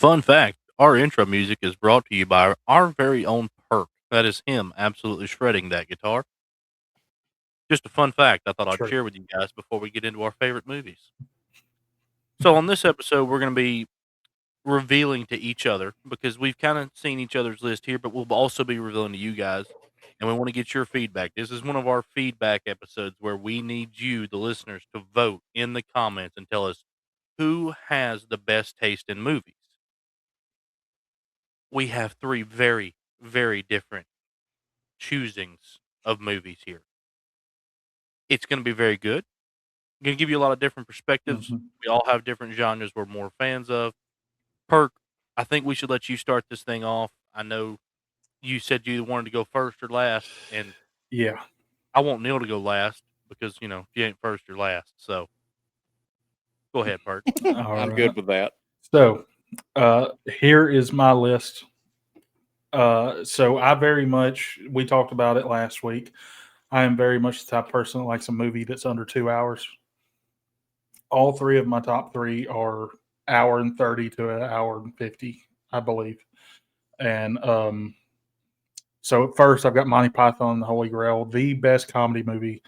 Fun fact, our intro music is brought to you by our very own Perk. That is him absolutely shredding that guitar. Just a fun fact I thought I'd True. share with you guys before we get into our favorite movies. So on this episode, we're going to be revealing to each other because we've kind of seen each other's list here, but we'll also be revealing to you guys, and we want to get your feedback. This is one of our feedback episodes where we need you, the listeners, to vote in the comments and tell us who has the best taste in movies. We have three very, very different choosings of movies here. It's going to be very good. Going to give you a lot of different perspectives. Mhm. We all have different genres we're more fans of. Perk, I think we should let you start this thing off. I know you said you wanted to go first or last, and Yeah. I want Neil to go last because if you ain't first, you're last. So go ahead, Perk. All I'm right. good with that. So, here is my list. So I very much, we talked about it last week. I am very much the type of person that likes a movie that's under 2 hours. All three of my top three are hour and 30 to an hour and 50, I believe. And so at first, I've got Monty Python and the Holy Grail, the best comedy movie,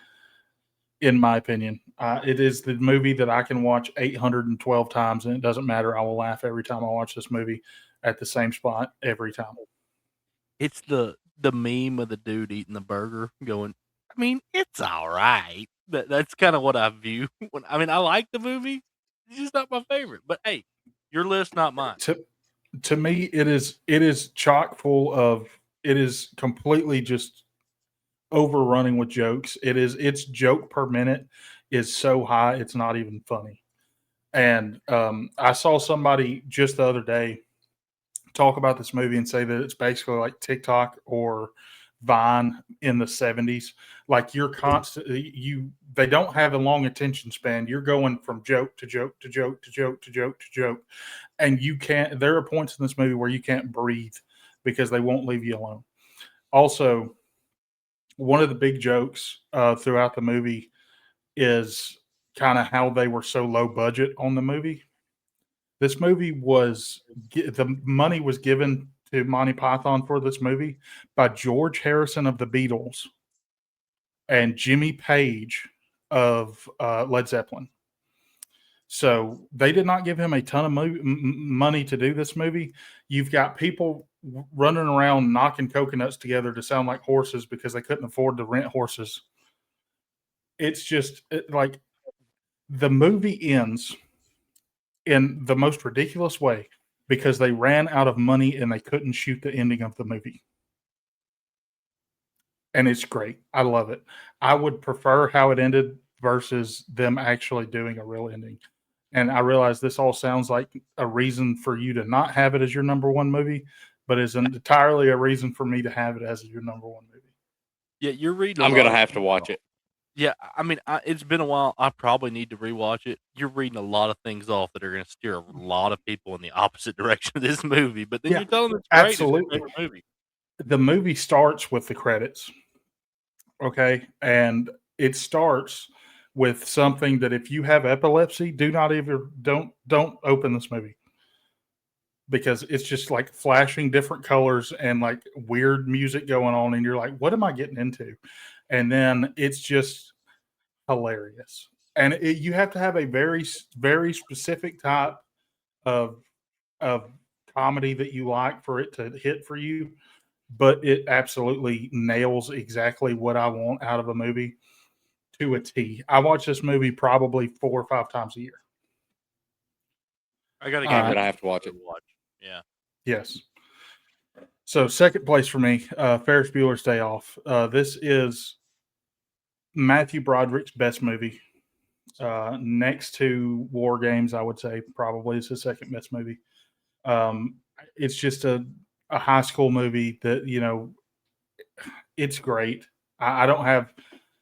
in my opinion. It is the movie that I can watch 812 times, and it doesn't matter. I will laugh every time I watch this movie at the same spot every time. It's the meme of the dude eating the burger, going. I mean, it's all right. That's kind of what I view. I like the movie. It's just not my favorite. But hey, your list, not mine. To me, it is chock full of, it is completely just overrunning with jokes. Its joke per minute is so high it's not even funny. And I saw somebody just the other day talk about this movie and say that it's basically like TikTok or Vine in the 70s. Like you're constantly, they don't have a long attention span. You're going from joke to joke to joke to joke to joke to joke. And you can't, there are points in this movie where you can't breathe because they won't leave you alone. Also, one of the big jokes throughout the movie is kind of how they were so low budget on the movie. This movie was, the money was given to Monty Python for this movie by George Harrison of the Beatles and Jimmy Page of Led Zeppelin. So they did not give him a ton of money to do this movie. You've got people running around knocking coconuts together to sound like horses because they couldn't afford to rent horses. It's just like the movie ends in the most ridiculous way because they ran out of money and they couldn't shoot the ending of the movie. And it's great. I love it. I would prefer how it ended versus them actually doing a real ending. And I realize this all sounds like a reason for you to not have it as your number one movie, but is entirely a reason for me to have it as your number one movie. Yeah, you're reading a I'm lot. gonna have to watch it. Yeah, it's been a while. I probably need to rewatch it. You're reading a lot of things off that are going to steer a lot of people in the opposite direction of this movie. But then Yeah, you're telling them it's great. It's your absolutely. favorite movie. The movie starts with the credits. Okay. And it starts with something that if you have epilepsy, do not even don't open this movie because it's just like flashing different colors and like weird music going on and you're like, what am I getting into? And then it's just hilarious. And you have to have a very specific type of of comedy that you like for it to hit for you, but it absolutely nails exactly what I want out of a movie to a T. I watch this movie probably 4 or 5 times a year. I got to I'm give it gonna a have to watch it. watch. Yeah. Yes. So second place for me, Ferris Bueller's Day Off. This is Matthew Broderick's best movie. Next to War Games, I would say probably is his second best movie. Um, it's just a high school movie that, it's great. I don't have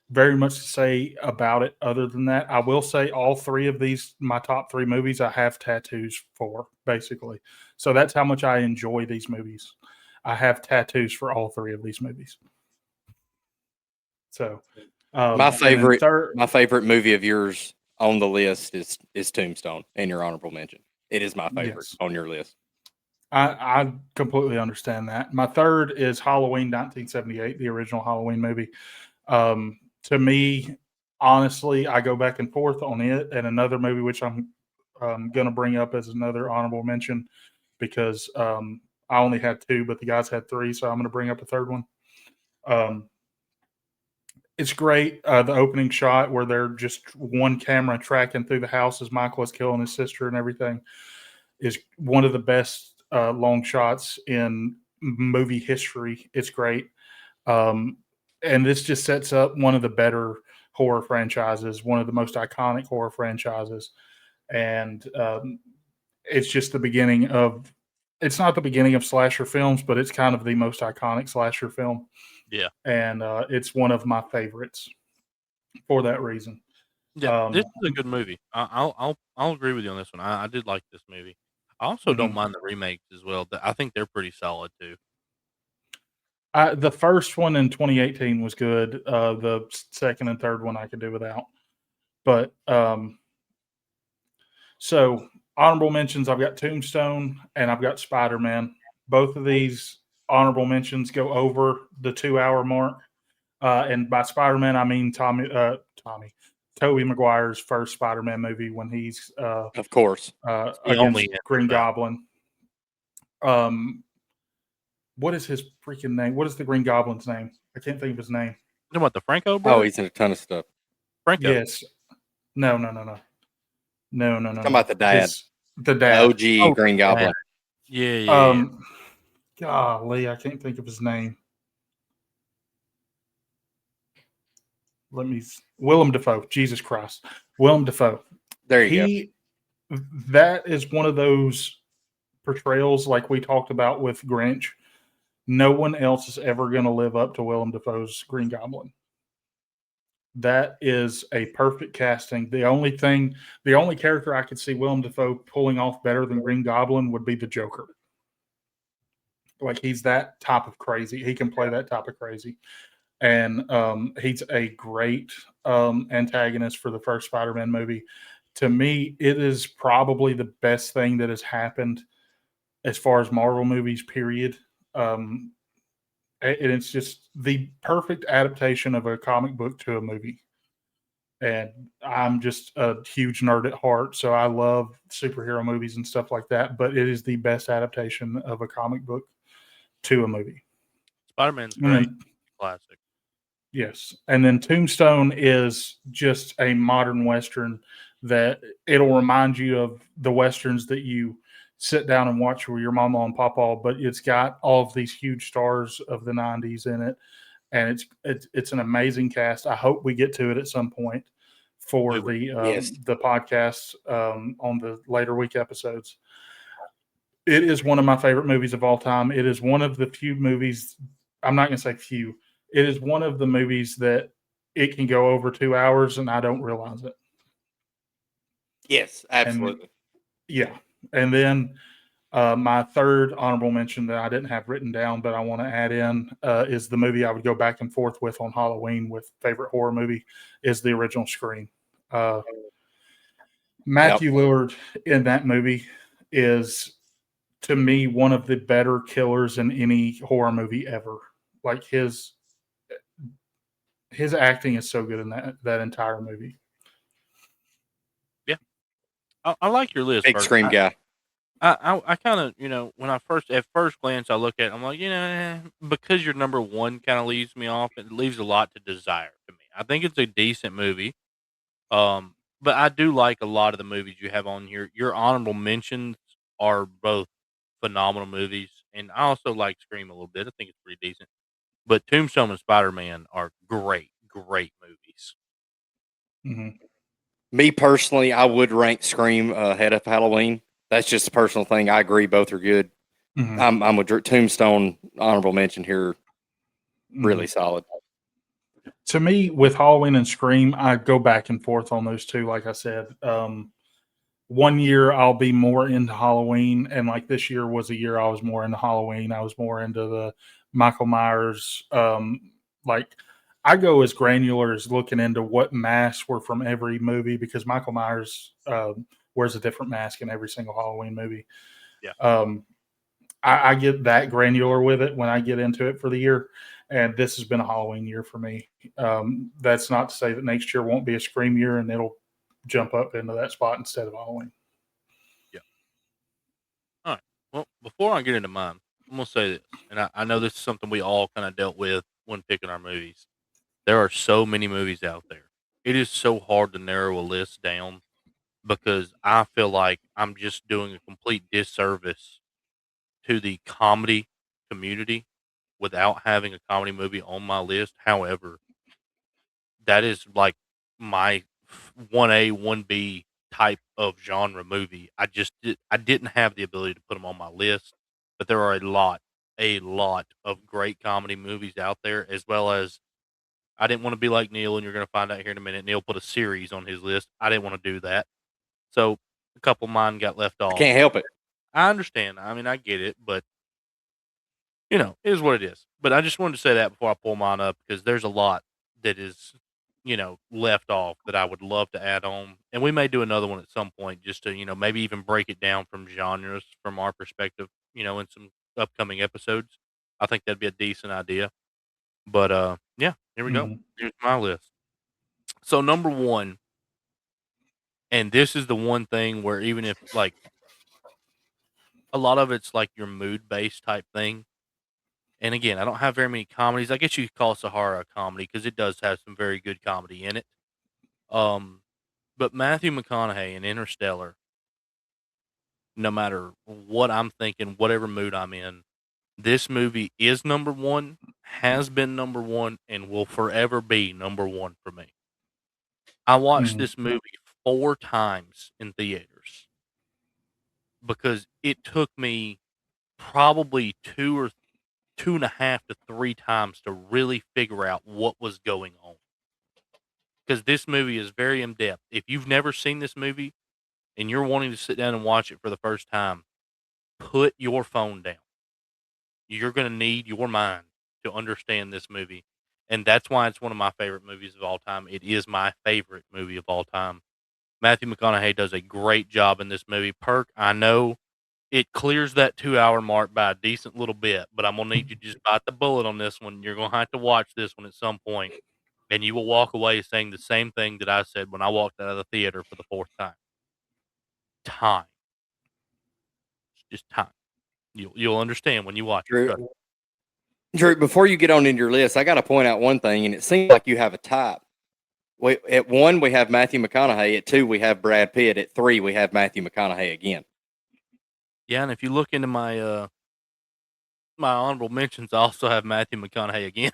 very much to say about it other than that. I will say all three of these, my top three movies, I have tattoos for, basically. So that's how much I enjoy these movies. I have tattoos for all three of these movies. So, My and then favorite, third, my favorite movie of yours on the list is Tombstone in your honorable mention. It is my favorite yes, on your list. I completely understand that. My third is Halloween 1978, the original Halloween movie. To me, honestly, I go back and forth on it and another movie which I'm going to bring up as another honorable mention because I only had two, but the guys had three, so I'm going to bring up a third one. Um, it's great. The opening shot where they're just one camera tracking through the house as Michael is killing his sister and everything is one of the best long shots in movie history. It's great. Um, and this just sets up one of the better horror franchises, one of the most iconic horror franchises. And it's just the beginning of, it's not the beginning of slasher films, but it's kind of the most iconic slasher film. Yeah. And it's one of my favorites for that reason. Yeah, this is a good movie. I'll agree with you on this one. I did like this movie. I also don't mind the remakes as well. I think they're pretty solid too. The first one in 2018 was good. The second and third one I could do without. But so honorable mentions, I've got Tombstone and I've got Spider-Man. Both of these honorable mentions go over the 2-hour mark. And by Spider-Man, I mean Tobey Maguire's first Spider-Man movie when he's Of course. against Green Goblin. What is his freaking name? What is the Green Goblin's name? I can't think of his name. You know what, the Franco brother? Oh, he's in a ton of stuff. Franco. Yes. No. Talking about the dad. The dad. OG Green Goblin. Yeah. Golly, I can't think of his name. Willem Dafoe. Jesus Christ. Willem Dafoe. There you go. That is one of those portrayals like we talked about with Grinch. No one else is ever going to live up to Willem Dafoe's Green Goblin. That is a perfect casting. The only character I could see Willem Dafoe pulling off better than Green Goblin would be the Joker. Like he's that type of crazy. He can play that type of crazy. And he's a great antagonist for the first Spider-Man movie. To me, it is probably the best thing that has happened as far as Marvel movies, period. And it's just the perfect adaptation of a comic book to a movie. And I'm just a huge nerd at heart, so I love superhero movies and stuff like that. But it is the best adaptation of a comic book to a movie. Spider-Man's great. Classic. Yes. And then Tombstone is just a modern Western that it'll remind you of the Westerns that you sit down and watch with your mama and papa, but it's got all of these huge stars of the 90s in it. And it's an amazing cast. I hope we get to it at some point for the podcast on the later week episodes. It is one of my favorite movies of all time. It is one of the few movies, I'm not going to say few, it is one of the movies that it can go over 2 hours and I don't realize it. Yes, absolutely. And then my third honorable mention that I didn't have written down, but I want to add in is the movie I would go back and forth with on Halloween with favorite horror movie is the original Scream. Matthew Lillard in that movie is, to me, one of the better killers in any horror movie ever. Like his acting is so good in that entire movie. Yeah, I like your list. Big Scream guy. I kind of, when at first glance, I look at it, I'm like, because your number one kind of leaves me off, it leaves a lot to desire to me. I think it's a decent movie. But I do like a lot of the movies you have on here. Your honorable mentions are both phenomenal movies. And I also like Scream a little bit. I think it's pretty decent. But Tombstone and Spider-Man are great movies. Mm-hmm. Me personally, I would rank Scream ahead of Halloween. That's just a personal thing. I agree, both are good. Mm-hmm. I'm with Tombstone, honorable mention here, really solid. To me, with Halloween and Scream, I go back and forth on those two. Like I said, 1 year I'll be more into Halloween, and like this year was a year I was more into Halloween. I was more into the Michael Myers. Like I go as granular as looking into what masks were from every movie because Michael Myers wears a different mask in every single Halloween movie. Yeah. I get that granular with it when I get into it for the year. And this has been a Halloween year for me. That's not to say that next year won't be a Scream year and it'll jump up into that spot instead of Halloween. Yeah. All right. Well, before I get into mine, I'm gonna say this, and I know this is something we all kind of dealt with when picking our movies. There are so many movies out there. It is so hard to narrow a list down because I feel like I'm just doing a complete disservice to the comedy community without having a comedy movie on my list. However, that is like my 1A, 1B type of genre movie. I didn't have the ability to put them on my list, but there are a lot of great comedy movies out there, as well as I didn't want to be like Neil, and you're going to find out here in a minute. Neil put a series on his list. I didn't want to do that. So a couple of mine got left I off. can't help it. I understand. I mean, I get it, but it is what it is. But I just wanted to say that before I pull mine up because there's a lot that is, left off that I would love to add on. And we may do another one at some point just to, maybe even break it down from genres from our perspective, in some upcoming episodes. I think that'd be a decent idea. But yeah, here we go. Mhm. Here's my list. So number one, and this is the one thing where even if like a lot of it's like your mood based type thing. And again, I don't have very many comedies. I guess you could call Sahara a comedy because it does have some very good comedy in it. Um, but Matthew McConaughey in Interstellar, no matter what I'm thinking, whatever mood I'm in, this movie is number one, has been number one, and will forever be number one for me. I watched Mhm. this movie 4 times in theaters because it took me probably 2.5 to 3 times to really figure out what was going on. Because this movie is very in depth. If you've never seen this movie and you're wanting to sit down and watch it for the first time, put your phone down. You're going to need your mind to understand this movie. And that's why it's one of my favorite movies of all time. It is my favorite movie of all time. Matthew McConaughey does a great job in this movie. Perk, I know it clears that 2-hour mark by a decent little bit, but I'm going to need you to just bite the bullet on this one. You're going to have to watch this one at some point, and you will walk away saying the same thing that I said when I walked out of the theater for the 4th time. Time. It's just time. You'll understand when you watch it. Trust me. Drew, before you get on in your list, I got to point out one thing, and it seems like you have a type. At 1, we have Matthew McConaughey. At 2, we have Brad Pitt. At 3, we have Matthew McConaughey again. Yeah, and if you look into my my honorable mentions, I also have Matthew McConaughey again.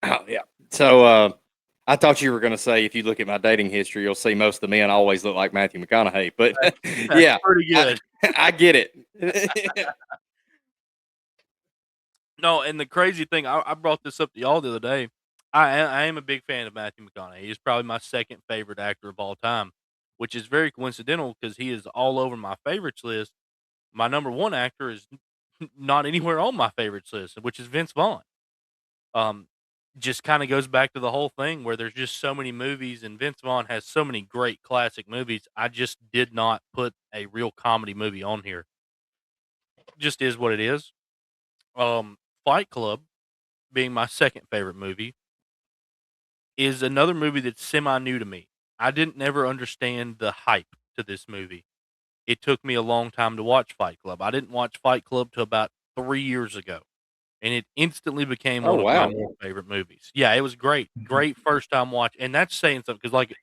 Oh, yeah. So I thought you were going to say, if you look at my dating history, you'll see most of the men always look like Matthew McConaughey. But That's yeah, pretty good. I get it. No, and the crazy thing, I brought this up to y'all the other day. I am a big fan of Matthew McConaughey. He's probably my second favorite actor of all time, which is very coincidental because he is all over my favorites list. My number one actor is not anywhere on my favorites list, which is Vince Vaughn. Um, just kind of goes back to the whole thing where there's just so many movies, and Vince Vaughn has so many great classic movies. I just did not put a real comedy movie on here. Just is what it is. Fight Club, being my second favorite movie, is another movie that's semi new to me. I didn't never understand the hype to this movie. It took me a long time to watch Fight Club. I didn't watch Fight Club till about 3 years ago, and it instantly became Oh, one of my wow. more favorite movies. Yeah, it was great. Mhm. Great first time watch, and that's saying something because, like,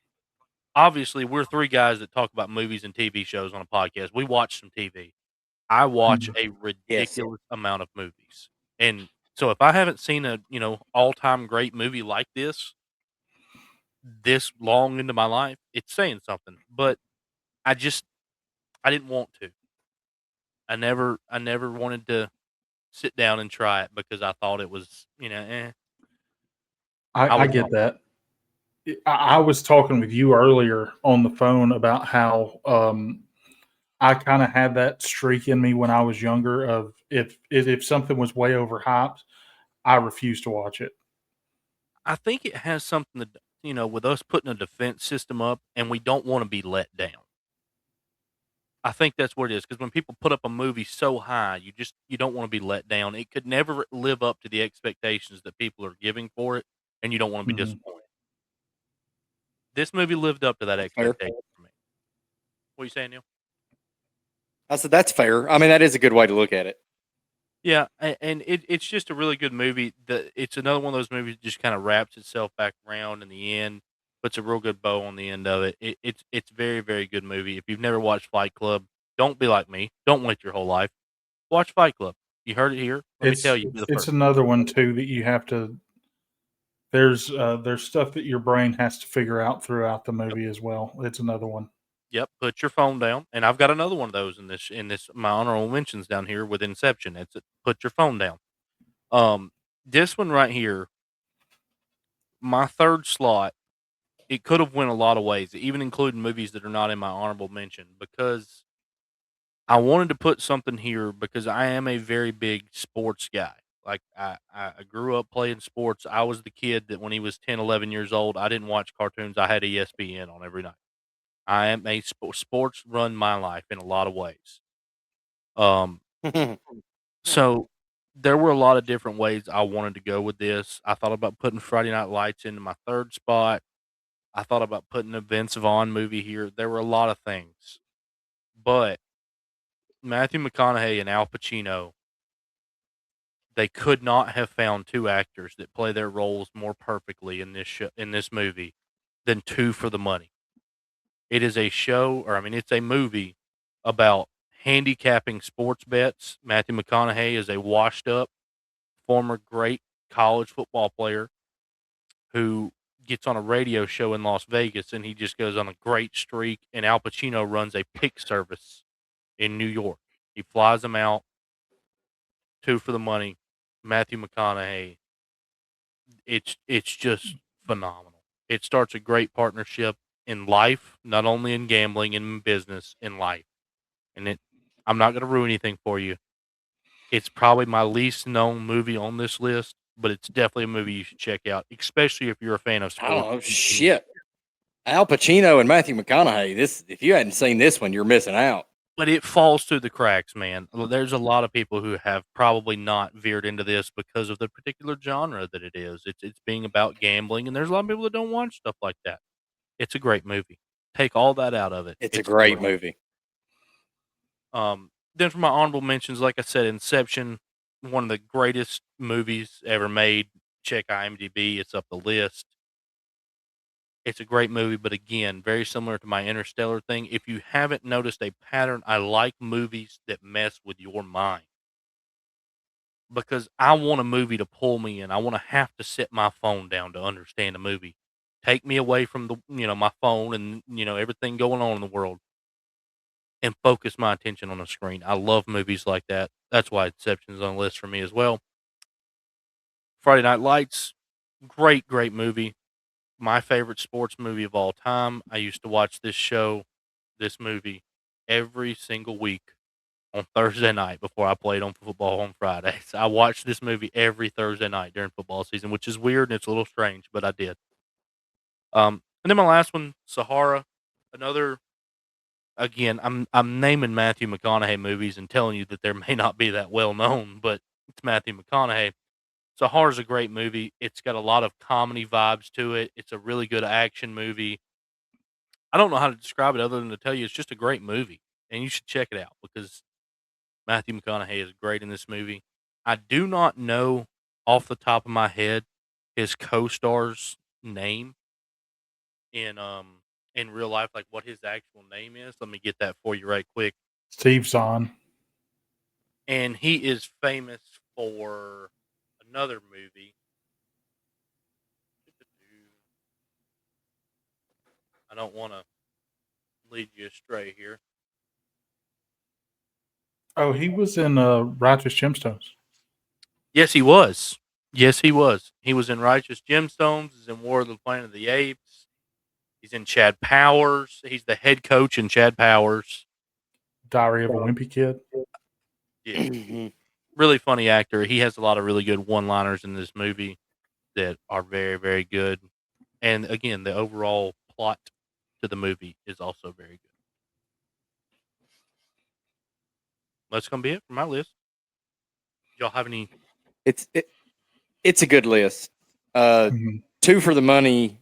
obviously, we're 3 guys that talk about movies and TV shows on a podcast. We watch some TV. I watch Mhm. a Yes. ridiculous amount of movies, and so if I haven't seen a all-time great movie like this long into my life, it's saying something. But I just I didn't want to. I never wanted to sit down and try it because I thought it was, I I was get wrong. that. I was talking with you earlier on the phone about how I kind of had that streak in me when I was younger of if something was way overhyped, I refused to watch it. I think it has something to with us putting a defense system up and we don't want to be let down. I think that's what it is, because when people put up a movie so high, you don't wanna be let down. It could never live up to the expectations that people are giving for it, and you don't wanna be Mhm. disappointed. This movie lived up to that That's fair. expectation for me. What you saying, Neil? I said that's fair. I mean, that is a good way to look at it. Yeah, and it's just a really good movie. It's another one of those movies that just kinda wraps itself back around in the end, puts a real good bow on the end of it. It's very, very good movie. If you've never watched Fight Club, don't be like me. Don't wait your whole life. Watch Fight Club. You heard it here. Let me tell It's you, you're the it's first. another one too that you have to. There's stuff that your brain has to figure out throughout the Yep. movie as well. It's another one. Yep, put your phone down, and I've got another one of those in this my honorable mentions down here with Inception. It's put your phone down. Um, this one right here, my third slot, it could have went a lot of ways, even including movies that are not in my honorable mention, because I wanted to put something here because I am a very big sports guy. Like I grew up playing sports. I was the kid that when he was 10, 11 years old, I didn't watch cartoons. I had ESPN on every night. I am a sports run my life in a lot of ways. Um, so there were a lot of different ways I wanted to go with this. I thought about putting Friday Night Lights into my third spot. I thought about putting a Vince Vaughn movie here. There were a lot of things, but Matthew McConaughey and Al Pacino, they could not have found two actors that play their roles more perfectly in this movie than Two for the Money. It is a show, or I mean, it's a movie about handicapping sports bets. Matthew McConaughey is a washed up former great college football player who gets on a radio show in Las Vegas and he just goes on a great streak. And Al Pacino runs a pick service in New York. He flies them out. Two for the Money. Matthew McConaughey. It's just phenomenal. It starts a great partnership in life, not only in gambling and in business, in life. And I'm not going to ruin anything for you. It's probably my least known movie on this list, but it's definitely a movie you should check out, especially if you're a fan of I don't sports. know. Shit. Al Pacino and Matthew McConaughey. This, if you hadn't seen this one, you're missing out. But it falls through the cracks, man. There's a lot of people who have probably not veered into this because of the particular genre that it is. It's being about gambling, and there's a lot of people that don't watch stuff like that. It's a great movie. Take all that out of it. It's a It's great great. movie. Then for my honorable mentions, like I said, Inception, one of the greatest movies ever made. Check IMDb; it's up the list. It's a great movie, but again, very similar to my Interstellar thing. If you haven't noticed a pattern, I like movies that mess with your mind because I want a movie to pull me in. I want to have to set my phone down to understand a movie. Take me away from my phone and everything going on in the world and focus my attention on the screen. I love movies like that. That's why Inception's on the list for me as well. Friday Night Lights, great, great movie. My favorite sports movie of all time. I used to watch this movie, every single week on Thursday night before I played on football on Fridays. I watched this movie every Thursday night during football season, which is weird and it's a little strange, but I did. And then my last one, Sahara, another. Again, I'm naming Matthew McConaughey movies and telling you that they may not be that well known, but it's Matthew McConaughey. Sahara's a great movie. It's got a lot of comedy vibes to it. It's a really good action movie. I don't know how to describe it other than to tell you it's just a great movie, and you should check it out because Matthew McConaughey is great in this movie. I do not know off the top of my head his co-star's name in real life, like what his actual name is. Let me get that for you right quick. Steve Zahn. And he is famous for another movie. I don't want to lead you astray here. Oh, he was in Righteous Gemstones. Yes, he was. Yes, he was. He was in Righteous Gemstones. He's in War of the Planet of the Apes. He's in Chad Powers. He's the head coach in Chad Powers. Diary of a Wimpy Kid. Yeah. Really funny actor. He has a lot of really good one-liners in this movie that are very, very good. And again, the overall plot to the movie is also very good. That's gonna be it for my list. Y'all have any? It's a good list. Mhm. Two for the money,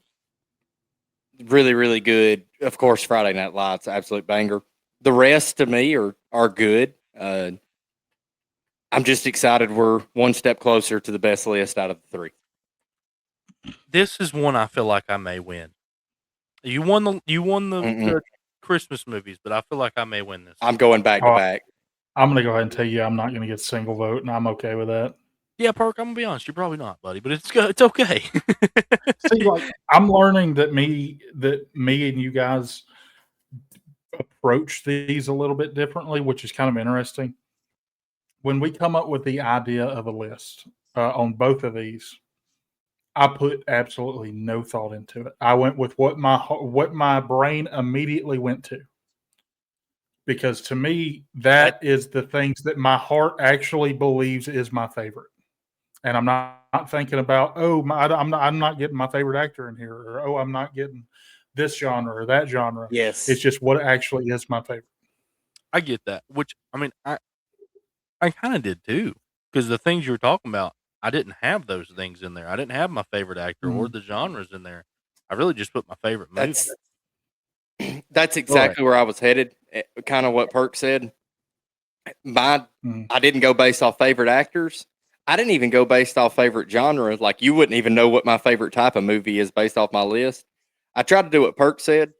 really, really good. Of course, Friday Night Lights, absolute banger. The rest to me are good. I'm just excited we're one step closer to the best list out of the three. This is one I feel like I may win. You won the Christmas movies, but I feel like I may win this. I'm going back to Oh, back. I'm going to go ahead and tell you I'm not going to get a single vote, and I'm okay with that. Yeah, Perk, I'm gonna be honest. You're probably not, buddy, but it's okay. See, like I'm learning that me and you guys approach these a little bit differently, which is kind of interesting. When we come up with the idea of a list on both of these, I put absolutely no thought into it. I went with what my brain immediately went to, because to me that is the things that my heart actually believes is my favorite. And I'm not thinking about, I'm not getting my favorite actor in here, or I'm not getting this genre or that genre. Yes. It's just what actually is my favorite. I get that. Which I mean, I kind of did too, because the things you were talking about, I didn't have those things in there. I didn't have my favorite actor or the genres in there. I really just put my favorite movie. That's exactly where I was headed. Kind of what Perk said. I didn't go based off favorite actors. I didn't even go based off favorite genre. Like, you wouldn't even know what my favorite type of movie is based off my list. I tried to do what Perk said,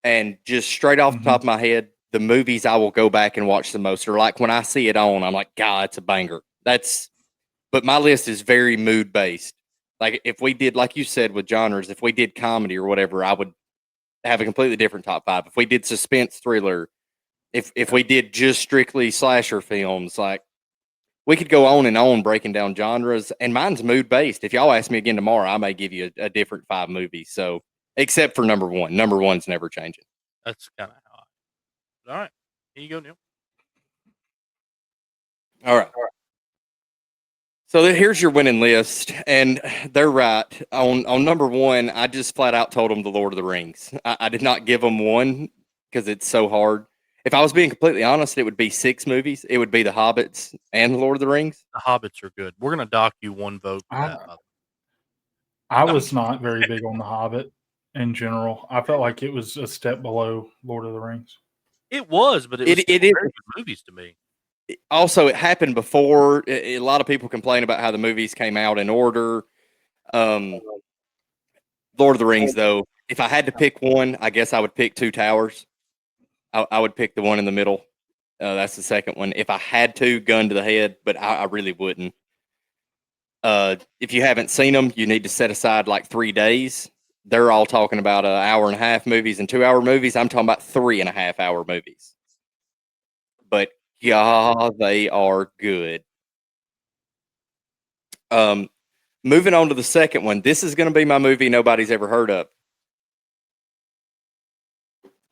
and just straight off the top of my head, the movies I will go back and watch the most are like when I see it on, I'm like, God, it's a banger. But my list is very mood based. Like, if we did, like you said, with genres, if we did comedy or whatever, I would have a completely different top five. If we did suspense thriller, if we did just strictly slasher films, like, we could go on and on breaking down genres, and mine's mood based. If y'all ask me again tomorrow, I may give you a different 5 movies. So, except for number one. Number one's never changing. That's kind of how. All right, here you go, Neil. All right. So here's your winning list, and they're right. On number one, I just flat out told them the Lord of the Rings. I did not give them one because it's so hard. If I was being completely honest, it would be 6 movies. It would be The Hobbits and The Lord of the Rings. The Hobbits are good. We're gonna dock you 1 vote for that. I was not very big on The Hobbit in general. I felt like it was a step below Lord of the Rings. It was, but it was It very is. good movies to me. Also, it happened before. A lot of people complain about how the movies came out in order. Lord of the Rings, though, if I had to pick one, I guess I would pick Two Towers. I would pick the one in the middle. That's the second one. If I had to, gun to the head, but I really wouldn't. If you haven't seen them, you need to set aside like 3 days. They're all talking about 1.5 hour movies and 2 hour movies. I'm talking about 3.5 hour movies. But God, they are good. Moving on to the second one. This is going to be my movie nobody's ever heard of.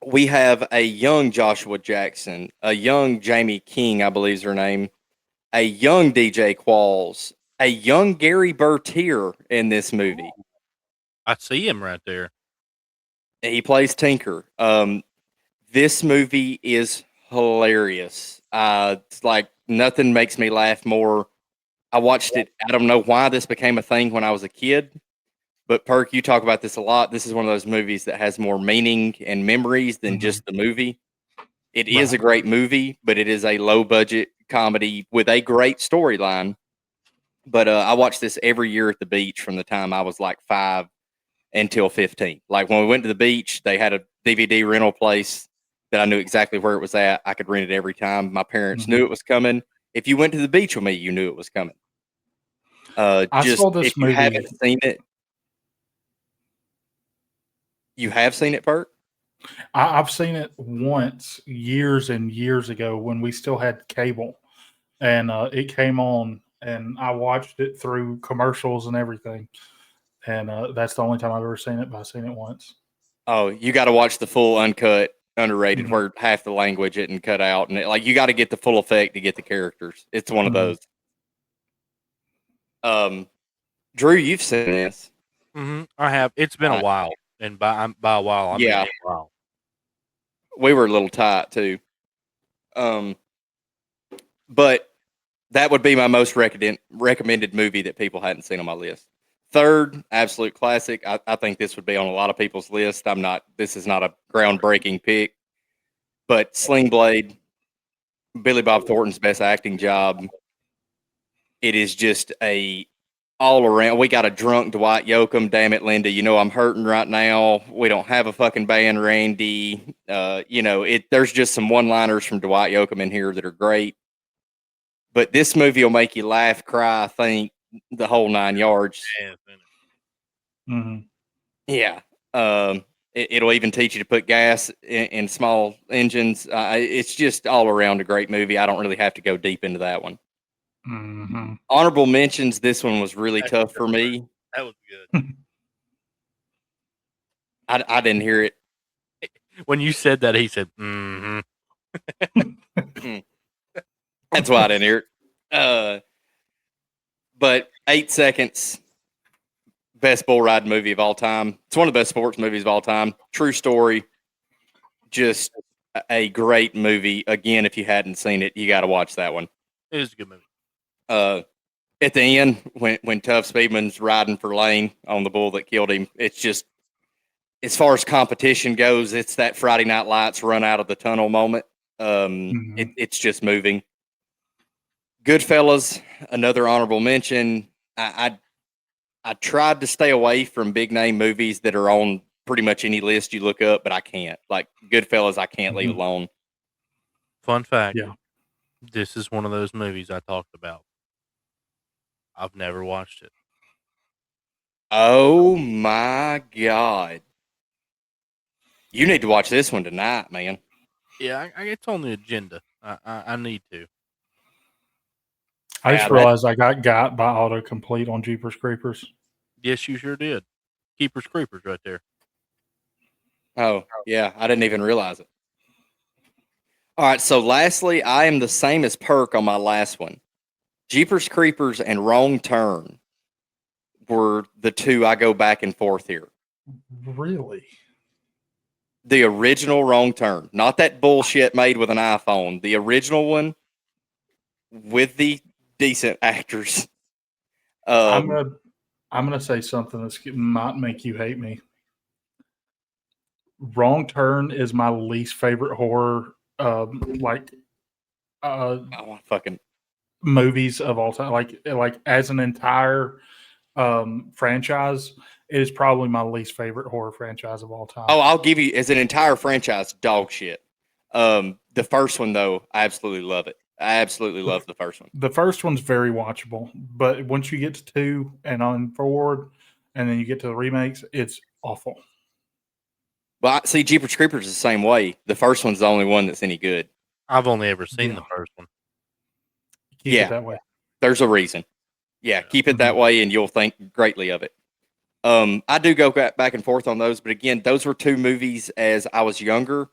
We have a young Joshua Jackson, a young Jamie King, I believe is her name, a young DJ Qualls, a young Gary Bertier in this movie. I see him right there. He plays Tinker. This movie is hilarious. It's like nothing makes me laugh more. I watched it. I don't know why this became a thing when I was a kid, but Perk, you talk about this a lot. This is one of those movies that has more meaning and memories than just the movie. It is a great movie, but it is a low budget comedy with a great storyline. But I watched this every year at the beach from the time I was like 5 until 15. Like, when we went to the beach, they had a DVD rental place that I knew exactly where it was at. I could rent it every time. My parents knew it was coming. If you went to the beach with me, you knew it was coming. I saw this if movie. you haven't seen it, you have seen it, Perk? I've seen it once years and years ago when we still had cable, and it came on, and I watched it through commercials and everything. And that's the only time I've ever seen it, but I've seen it once. Oh, you got to watch the full uncut, underrated, where half the language isn't cut out, and you got to get the full effect to get the characters. It's one of those. Drew, you've seen this. I have. It's been a while, and by a while, I mean a while. We were a little tight too. but that would be my most recommended movie that people hadn't seen on my list. Third, absolute classic. I think this would be on a lot of people's list. This is not a groundbreaking pick, but Sling Blade, Billy Bob Thornton's best acting job. It is just a all around. We got a drunk Dwight Yoakam. Damn it, Linda. You know I'm hurting right now. We don't have a fucking band, Randy. There's just some one-liners from Dwight Yoakam in here that are great. But this movie will make you laugh, cry, think, the whole 9 yards. Mm-hmm. Yeah. It'll even teach you to put gas in small engines. It's just all around a great movie. I don't really have to go deep into that one. Mm-hmm. Honorable mentions. This one was really tough for me. That was good. I didn't hear it. When you said that, he said, mm-hmm. That's why I didn't hear it. But 8 Seconds, best bull ride movie of all time. It's one of the best sports movies of all time. True story. Just a great movie. Again, if you hadn't seen it, you got to watch that one. It was a good movie. At the end, when Tough Speedman's riding for Lane on the bull that killed him, it's just, as far as competition goes, it's that Friday Night Lights run out of the tunnel moment. It's just moving. Goodfellas, another honorable mention. I tried to stay away from big name movies that are on pretty much any list you look up, but I can't. Like Goodfellas, I can't leave alone. Fun fact. Yeah. This is one of those movies I talked about. I've never watched it. Oh my God. You need to watch this one tonight, man. Yeah, it's on the agenda. I need to. I just realized I got by autocomplete on Jeepers Creepers. Yes, you sure did. Keepers Creepers right there. Oh, yeah. I didn't even realize it. All right. So lastly, I am the same as Perk on my last one. Jeepers Creepers and Wrong Turn were the two I go back and forth here. Really? The original Wrong Turn, not that bullshit made with an iPhone. The original one with the decent actors. I'm gonna say something that might make you hate me. Wrong Turn is my least favorite horror, Fucking movies of all time. Like as an entire franchise, it is probably my least favorite horror franchise of all time. Oh, I'll give you, as an entire franchise, dog shit. The first one though, I absolutely love it. I absolutely love the first one. The first one's very watchable, but once you get to 2 and on forward, and then you get to the remakes, it's awful. Well, see, Jeepers Creepers is the same way. The first one's the only one that's any good. I've only ever seen the first one. Keep it that way. There's a reason. Yeah, keep it that way, and you'll think greatly of it. I do go back and forth on those, but again, those were two movies as I was younger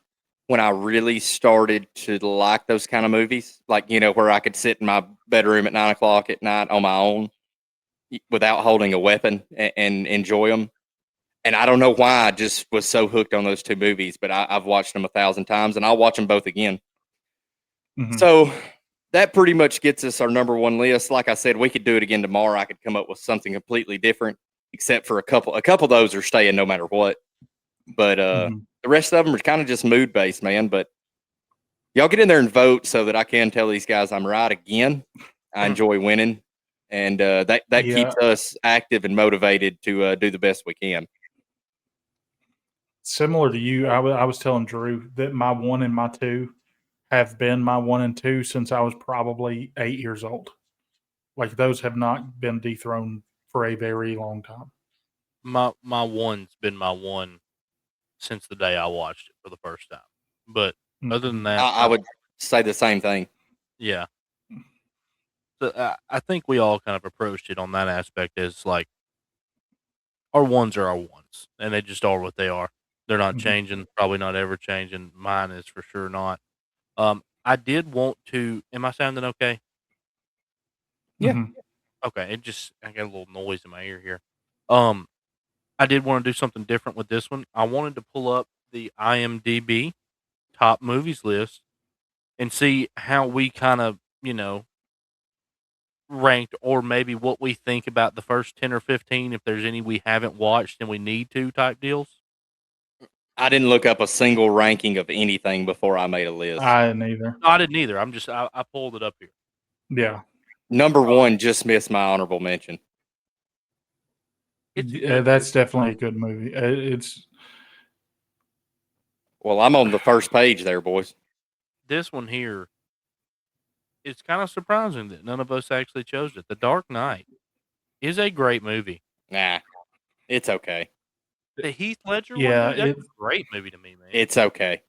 when I really started to like those kind of movies, like, where I could sit in my bedroom at 9 o'clock at night on my own without holding a weapon and enjoy them. And I don't know why I just was so hooked on those two movies, but I've watched them 1,000 times, and I'll watch them both again. So that pretty much gets us our number one list. Like I said, we could do it again tomorrow. I could come up with something completely different, except for a couple of those are staying no matter what. But the rest of them are kind of just mood based, man. But y'all get in there and vote so that I can tell these guys I'm right again. I enjoy winning, and that keeps us active and motivated to do the best we can. Similar to you, I was telling Drew that my 1 and my 2 have been my 1 and 2 since I was probably 8 years old. Like those have not been dethroned for a very long time. My one's been my one since the day I watched it for the first time. But other than that, I would say the same thing. Yeah. So, I think we all kind of approached it on that aspect as like our ones are our ones, and they just are what they are. They're not changing, probably not ever changing. Mine is for sure not. I did want to. Am I sounding okay? Yeah. Okay. I got a little noise in my ear here. I did want to do something different with this one. I wanted to pull up the IMDb top movies list and see how we kind of you know, ranked, or maybe what we think about the first 10 or 15, if there's any we haven't watched and we need to type deals? I didn't look up a single ranking of anything before I made a list. I didn't either. No, I didn't either. I pulled it up here. Yeah. Number one just missed my honorable mention. It's a Yeah, good that's movie. definitely a good movie. It's Well, I'm on the first page there, boys. This one here, it's kind of surprising that none of us actually chose it. The Dark Knight is a great movie. Nah, it's okay. The Heath Ledger Yeah, one, dude, that's a great movie to me, man. It's okay.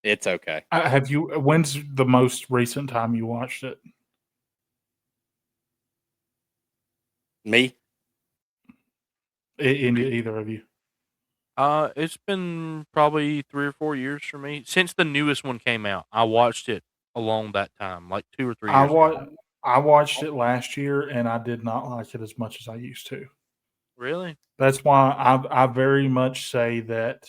It's okay. have you? When's the most recent time you watched it? Me? Either of you? It's been probably 3 or 4 years for me since the newest one came out. I watched it along that time, like 2 or 3 years ago. I watched it last year, and I did not like it as much as I used to. Really? That's why I very much say that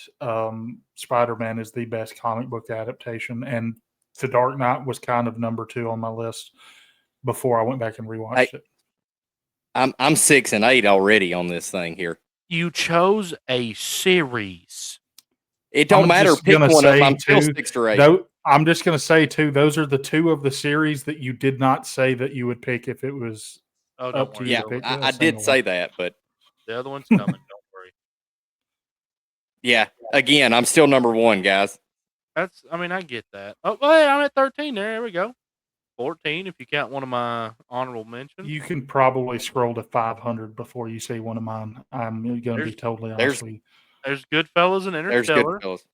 Spider-Man is the best comic book adaptation, and The Dark Knight was kind of number 2 on my list before I went back and rewatched it. I'm 6 and 8 already on this thing here. You chose a series. It don't I'm matter. just Pick gonna one up. say, I'm still too, 6 or 8. I'm just going to say, too, those are the 2 of the series that you did not say that you would pick if it was Oh, up don't to worry. you. Yeah, to pick I a did single say one. that, but The other one's coming. Don't worry. yeah, again, I'm still number 1, guys. I get that. Oh, hey, I'm at 13 there. There we go. 14 if you count one of my honorable mentions. You can probably scroll to 500 before you see one of mine. I'm going to be There's- totally honest there's- with you. There's Goodfellas and There's good Interstellar. fellas.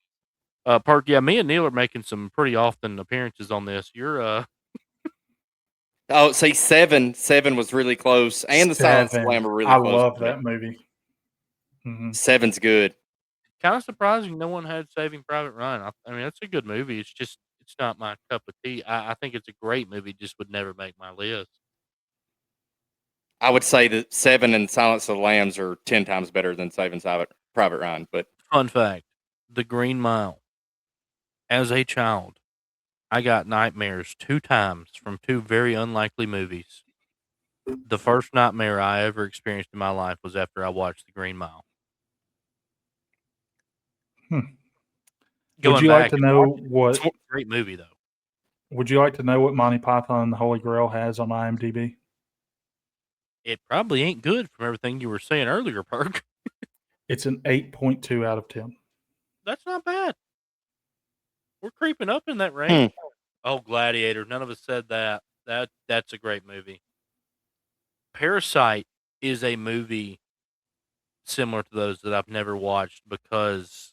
Perk, yeah, me and Neil are making some pretty often appearances on this. You're Oh, see, 7 was really close, and the Silent Seven. Slam were really I close. love to me. that movie. Mhm. 7's good. kind of surprising no one had Saving Private Ryan. I mean, it's a good movie. It's not my cup of tea. I think it's a great movie, just would never make my list. I would say that 7 and Silence of the Lambs are 10 times better than Saving Private Ryan. But Fun fact: The Green Mile. As a child, I got nightmares 2 times from 2 very unlikely movies. The first nightmare I ever experienced in my life was after I watched The Green Mile. Would Going you like back to and know watching it, what? it's a great movie though. Would you like to know what Monty Python and the Holy Grail has on IMDb? It probably ain't good from everything you were saying earlier, Perk. It's an 8.2 out of 10. That's not bad. We're creeping up in that range. Oh, Gladiator. None of us said that. That's a great movie. Parasite is a movie similar to those that I've never watched because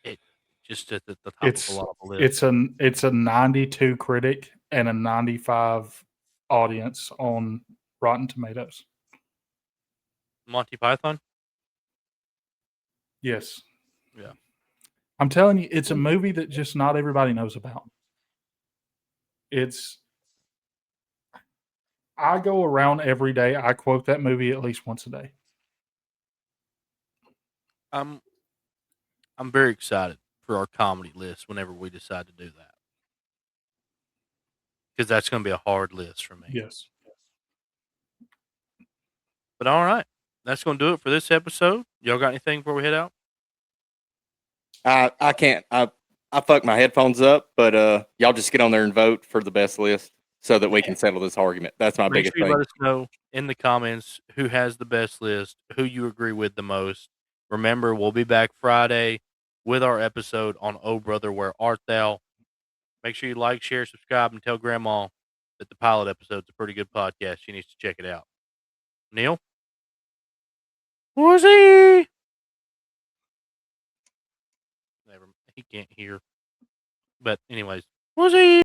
it just at the top of a lot of the list. It's a 92 critic and a 95 audience on Rotten Tomatoes. Monty Python. Yes. Yeah. I'm telling you, it's a movie that just not everybody knows about. I go around every day. I quote that movie at least once a day. I'm very excited for our comedy list whenever we decide to do that. Because that's going to be a hard list for me. Yes. But all right. That's going to do it for this episode. Y'all got anything before we head out? I can't. I fucked my headphones up, but y'all just get on there and vote for the best list so that we can settle this argument. That's my Make biggest sure you thing. let us know in the comments who has the best list, who you agree with the most. Remember, we'll be back Friday with our episode on Oh Brother, Where Art Thou? Make sure you like, share, subscribe, and tell Grandma that the pilot episode's a pretty good podcast. She needs to check it out. Neil? Was he? Never. He can't hear. But anyways, was he?